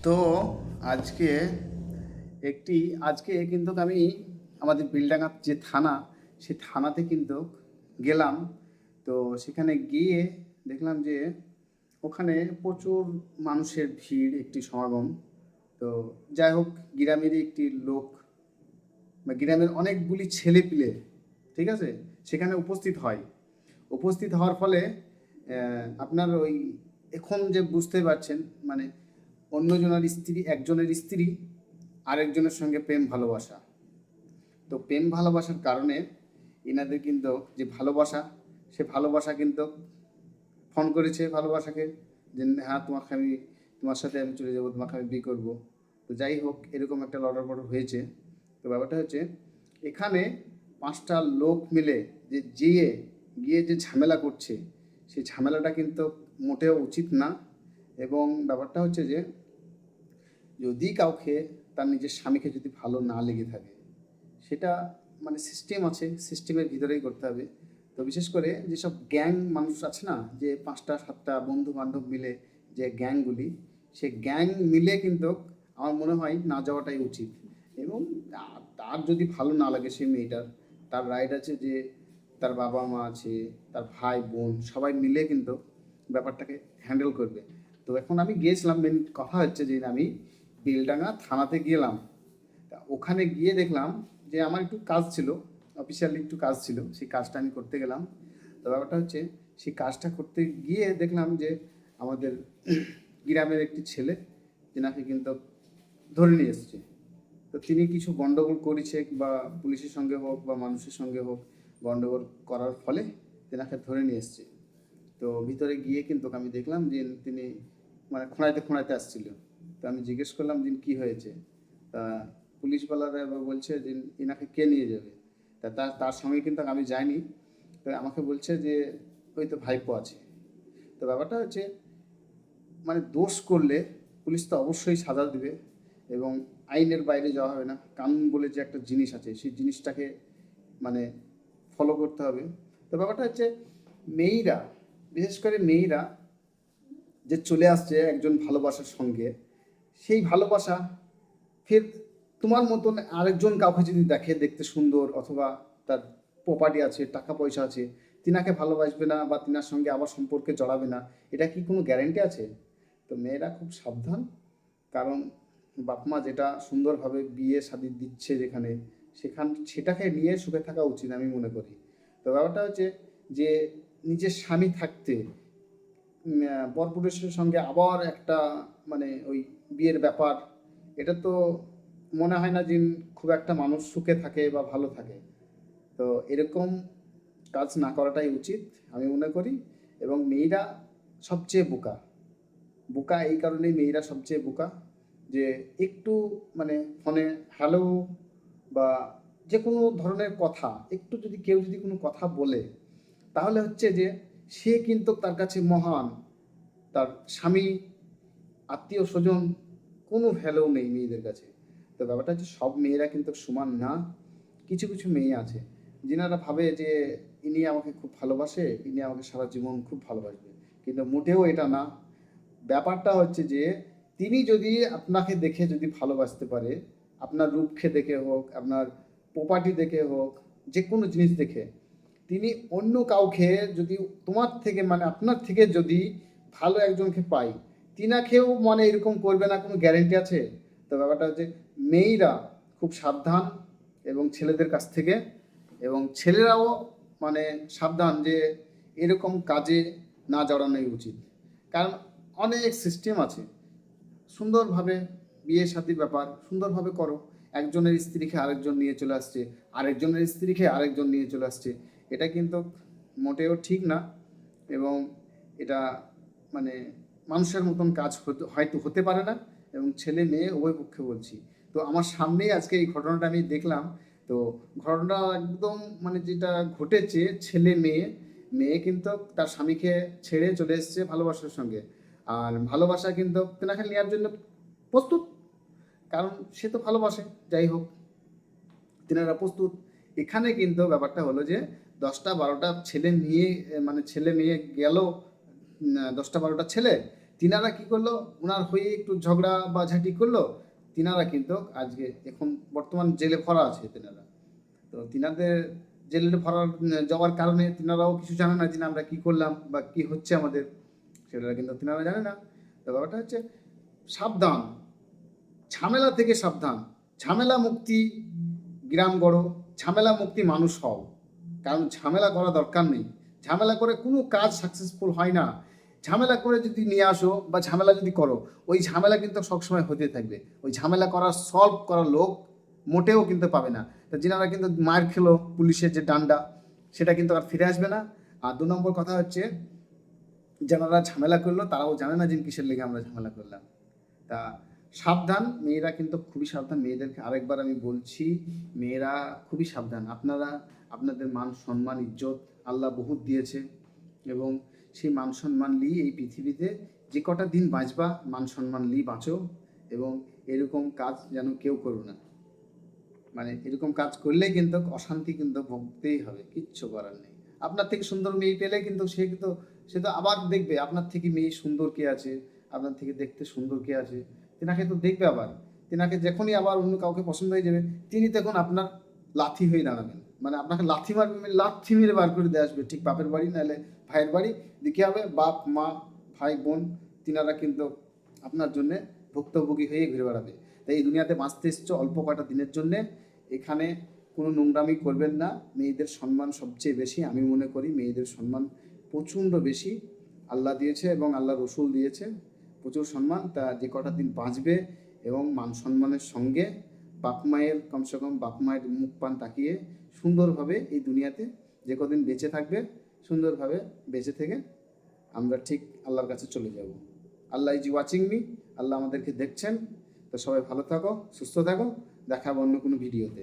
তো আজকে আজকে কিন্তু আমি আমাদের বেলডাঙার যে থানা, সেই থানাতে কিন্তু গেলাম। তো সেখানে গিয়ে দেখলাম যে ওখানে প্রচুর মানুষের ভিড়, একটি সমাগম। তো যাই হোক, গ্রামেরই একটি লোক বা গ্রামের অনেকগুলি ছেলেপিলে, ঠিক আছে, সেখানে উপস্থিত হয়। উপস্থিত হওয়ার ফলে আপনার ওই এখন যে বুঝতে পারছেন, মানে একজনের স্ত্রী আরেকজনের সঙ্গে প্রেম ভালোবাসা। তো প্রেম ভালোবাসার কারণে এনাদের কিন্তু যে ভালোবাসা, সে ভালোবাসা কিন্তু ফোন করেছে ভালোবাসাকে, যে হ্যাঁ তোমার সাথে আমি চলে যাবো, তোমাকে আমি বিয়ে করবো। তো যাই হোক, এরকম একটা লটরপটর হয়েছে। তো ব্যাপারটা হচ্ছে, এখানে 5টা লোক মিলে গিয়ে যে ঝামেলা করছে, সেই ঝামেলাটা কিন্তু মোটেও উচিত না। এবং ব্যাপারটা হচ্ছে যে, যদি কাউকে তার নিজের স্বামীকে যদি ভালো না লেগে থাকে, সেটা মানে সিস্টেম আছে, সিস্টেমের ভিতরেই করতে হবে। তো বিশেষ করে যেসব গ্যাং মানুষ আছে না, যে 5টা 7টা বন্ধু বান্ধব মিলে যে গ্যাংগুলি, সে গ্যাং মিলে কিন্তু আমার মনে হয় না যাওয়াটাই উচিত। এবং তার যদি ভালো না লাগে সেই মেয়েটার, তার রাইট আছে যে তার বাবা মা আছে, তার ভাই বোন সবাই মিলে কিন্তু ব্যাপারটাকে হ্যান্ডেল করবে। তো এখন আমি গিয়েছিলাম, মেন কথা হচ্ছে যে আমি বেলডাঙ্গা থানাতে গেলাম। তা ওখানে গিয়ে দেখলাম যে আমার একটু কাজ ছিল, অফিসিয়ালি একটু কাজ ছিল, সেই কাজটা আমি করতে গেলাম। তো ব্যাপারটা হচ্ছে, সেই কাজটা করতে গিয়ে দেখলাম যে আমাদের গ্রামের একটি ছেলে, যেনাকে কিন্তু ধরে নিয়ে এসছে। তো তিনি কিছু গন্ডগোল করেছে, বা পুলিশের সঙ্গে হোক বা মানুষের সঙ্গে হোক, গন্ডগোল করার ফলে তেনাকে ধরে নিয়ে এসছে। তো ভিতরে গিয়ে কিন্তু আমি দেখলাম যে তিনি মানে খোঁড়াইতে খোঁড়াইতে আসছিল। তো আমি জিজ্ঞেস করলাম যে কী হয়েছে। তা পুলিশওয়ালারা এবার বলছে যে এনাকে কে নিয়ে যাবে। তা তার সঙ্গে কিন্তু আমি যাইনি। তো আমাকে বলছে যে ওই তো ভাইপো আছে। তো ব্যাপারটা হচ্ছে, মানে দোষ করলে পুলিশ তো অবশ্যই সাজা দেবে, এবং আইনের বাইরে যাওয়া হবে না। কানুন বলে যে একটা জিনিস আছে, সেই জিনিসটাকে মানে ফলো করতে হবে। তো ব্যাপারটা হচ্ছে, মেয়েরা, বিশেষ করে মেয়েরা যে চলে আসছে একজন ভালোবাসার সঙ্গে, সেই ভালোবাসা ফের তোমার মতন আরেকজন কাউকে যদি দেখে দেখতে সুন্দর, অথবা তার প্রপার্টি আছে, টাকা পয়সা আছে, তিনাকে ভালোবাসবে না বা তিনার সঙ্গে আবার সম্পর্কে জড়াবে না, এটা কি কোনো গ্যারেন্টি আছে? তো মেয়েরা খুব সাবধান। কারণ বাপ মা যেটা সুন্দরভাবে বিয়ে শাদী দিচ্ছে যেখানে, সেটাকে নিয়ে সুখে থাকা উচিত আমি মনে করি। তো ব্যাপারটা হচ্ছে যে, নিজের স্বামী থাকতে পরপুরুষের সঙ্গে আবার একটা মানে ওই বিয়ের ব্যাপার, এটা তো মনে হয় না যে খুব একটা মানুষ সুখে থাকে বা ভালো থাকে। তো এরকম কাজ না করাটাই উচিত আমি মনে করি। এবং মেয়েরা সবচেয়ে বোকা। বোকা এই কারণেই মেয়েরা সবচেয়ে বোকা, যে একটু মানে ফোনে হ্যালো বা যে কোনো ধরনের কথা, একটু যদি কেউ যদি কোনো কথা বলে, তাহলে হচ্ছে যে সে কিন্তু তার কাছে মহান। তার স্বামী, আত্মীয় স্বজন, কোনো ভ্যালু নেই মেয়েদের কাছে। তো ব্যাপারটা হচ্ছে, সব মেয়েরা কিন্তু সমান না। কিছু কিছু মেয়ে আছে যিনারা ভাবে যে ইনি আমাকে খুব ভালোবাসে, ইনি আমাকে সারা জীবন খুব ভালোবাসবে, কিন্তু মোটেও এটা না। ব্যাপারটা হচ্ছে যে, তিনি যদি আপনাকে দেখে যদি ভালোবাসতে পারে, আপনার রূপকে দেখে হোক, আপনার প্রপার্টি দেখে হোক, যে কোনো জিনিস দেখে, তিনি অন্য কাউকে যদি তোমার থেকে মানে আপনার থেকে যদি ভালো একজনকে পাই, তিনাকেও মানে এরকম করবে না, কোনো গ্যারেন্টি আছে? তো ব্যাপারটা হচ্ছে, মেয়েরা খুব সাবধান এবং ছেলেদের কাছ থেকে, এবং ছেলেরাও মানে সাবধান যে এরকম কাজে না জড়ানোই উচিত। কারণ অনেক সিস্টেম আছে, সুন্দরভাবে বিয়ে শাদির ব্যাপার সুন্দরভাবে করো। একজনের স্ত্রীকে আরেকজন নিয়ে চলে আসছে, আরেকজনের স্ত্রীকে আরেকজন নিয়ে চলে আসছে, এটা কিন্তু মোটেও ঠিক না। এবং এটা মানে মানুষের মতন কাজ হয়তো হতে পারে না। এবং ছেলে মেয়ে উভয় পক্ষে বলছি। তো আমার সামনেই আজকে এই ঘটনাটা আমি দেখলাম। তো ঘটনাটা একদম মানে যেটা ঘটেছে, ছেলে মেয়ে, মেয়ে কিন্তু তার স্বামীকে ছেড়ে চলে এসেছে ভালোবাসার সঙ্গে। আর ভালোবাসা কিন্তু তেনাকে নেওয়ার জন্য প্রস্তুত, কারণ সে তো ভালোবাসে। যাই হোক, তেনারা প্রস্তুত। এখানে কিন্তু ব্যাপারটা হলো যে 10টা 12টা ছেলে নিয়ে মানে ছেলে মেয়ে গেল, 10টা 12টা ছেলে, তিনারা কি করলো, ওনার হয়ে একটু ঝগড়া বা ঝাঁটি করলো, তিনারা কিন্তু আজকে এখন বর্তমান জেলে ভরা আছে তিনারা। তো তিনাদের জেলে ভরার যাওয়ার কারণে তিনারাও কিছু জানে না যে আমরা কি করলাম বা কি হচ্ছে আমাদের, সেটা কিন্তু তিনারা জানে না। তো ব্যাপারটা হচ্ছে সাবধান, ঝামেলা থেকে সাবধান, ঝামেলা মুক্তি গ্রাম গড়ো, ঝামেলা মুক্তি মানুষ হও। কারণ ঝামেলা করা দরকার নেই, ঝামেলা করে কোনো কাজ সাকসেসফুল হয় না। ঝামেলা করে যদি নিয়ে আসো বা ঝামেলা যদি করো, ওই ঝামেলা কিন্তু সবসময় হতে থাকবে। ওই ঝামেলা করার সলভ করার লোক মোটেও কিন্তু পাবে না। তা যেনারা কিন্তু মার খেলো পুলিশের যে ডান্ডা, সেটা কিন্তু আর ফিরে আসবে না। আর 2 নম্বর কথা হচ্ছে, যারা ঝামেলা করলো তারাও জানে না যে কিসের লেগে আমরা ঝামেলা করলাম। তা সাবধান, মেয়েরা কিন্তু খুবই সাবধান। মেয়েদেরকে আরেকবার আমি বলছি, মেয়েরা খুবই সাবধান। আপনারা আপনাদের মান সম্মান ইজ্জত আল্লাহ বহুত দিয়েছে, এবং সেই মান সম্মান নিয়ে এই পৃথিবীতে যে কটা দিন বাঁচবা, মান সম্মান নিয়ে বাঁচো। এবং এরকম কাজ যেন কেউ করো না। মানে এরকম কাজ করলে কিন্তু অশান্তি কিন্তু ভুগতেই হবে, কিচ্ছু করার নেই। আপনার থেকে সুন্দর মেয়ে পেলে কিন্তু সে তো আবার দেখবে আপনার থেকে মেয়ে সুন্দর কে আছে, আপনার থেকে দেখতে সুন্দর কে আছে, তেনাকে তো দেখবে আবার। তেনাকে যখনই আবার অন্য কাউকে পছন্দ হয়ে যাবে, তিনি তখন আপনার লাথি হয়ে দাঁড়াবেন। মানে আপনাকে লাথি মারবে, লাথি মেরে বার করে দিয়ে আসবে, ঠিক বাপের বাড়ি নাহলে ভাইয়ের বাড়ি। দেখে হবে বাপ মা ভাই বোন তিনারা কিন্তু আপনার জন্যে ভুক্তভোগী হয়ে ঘুরে বেড়াবে। তাই এই দুনিয়াতে বাঁচতে এসছো অল্প কটা দিনের জন্যে, এখানে কোনো নোংরামি করবেন না। মেয়েদের সম্মান সবচেয়ে বেশি, আমি মনে করি মেয়েদের সম্মান প্রচণ্ড বেশি আল্লাহ দিয়েছে এবং আল্লাহ রসুল দিয়েছে, প্রচুর সম্মান। তা যে কটা দিন বাঁচবে এবং মান সম্মানের সঙ্গে বাপ মায়ের, কমসে কম বাপ মায়ের মুখ পান তাকিয়ে সুন্দরভাবে এই দুনিয়াতে যে কদিন বেঁচে থাকবে, সুন্দরভাবে বেঁচে থেকে আমরা ঠিক আল্লাহর কাছে চলে যাব। আল্লাহ ইজ ওয়াচিং মি, আল্লাহ আমাদেরকে দেখছেন। তো সবাই ভালো থাকো, সুস্থ থাকো, দেখা হবে অন্য কোনো ভিডিওতে।